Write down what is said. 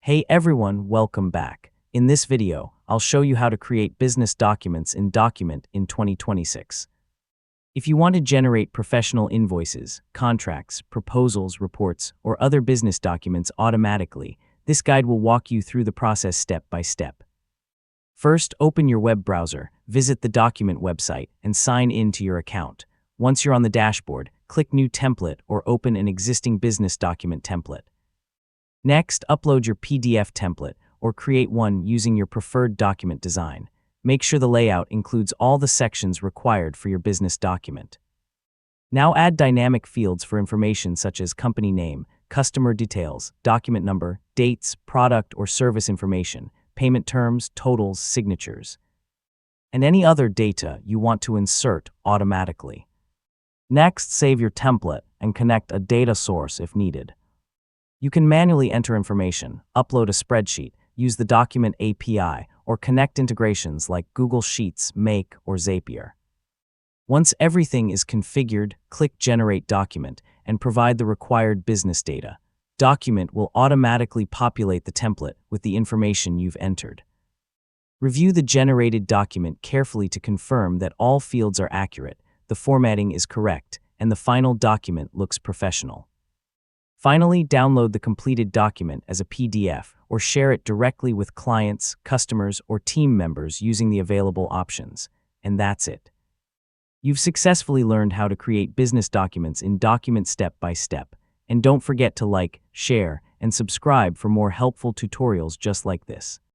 Hey everyone, welcome back. In this video, I'll show you how to create business documents in Documint in 2026. If you want to generate professional invoices, contracts, proposals, reports, or other business documents automatically, this guide will walk you through the process step by step. First, open your web browser, visit the Documint website, and sign in to your account. Once you're on the dashboard, click New Template or open an existing business document template. Next, upload your PDF template or create one using your preferred document design. Make sure the layout includes all the sections required for your business document. Now add dynamic fields for information such as company name, customer details, document number, dates, product or service information, payment terms, totals, signatures, and any other data you want to insert automatically. Next, save your template and connect a data source if needed. You can manually enter information, upload a spreadsheet, use the Documint API, or connect integrations like Google Sheets, Make, or Zapier. Once everything is configured, click Generate Document and provide the required business data. Documint will automatically populate the template with the information you've entered. Review the generated document carefully to confirm that all fields are accurate, the formatting is correct, and the final document looks professional. Finally, download the completed document as a PDF or share it directly with clients, customers, or team members using the available options. And that's it. You've successfully learned how to create business documents in Documint step by step. And don't forget to like, share, and subscribe for more helpful tutorials just like this.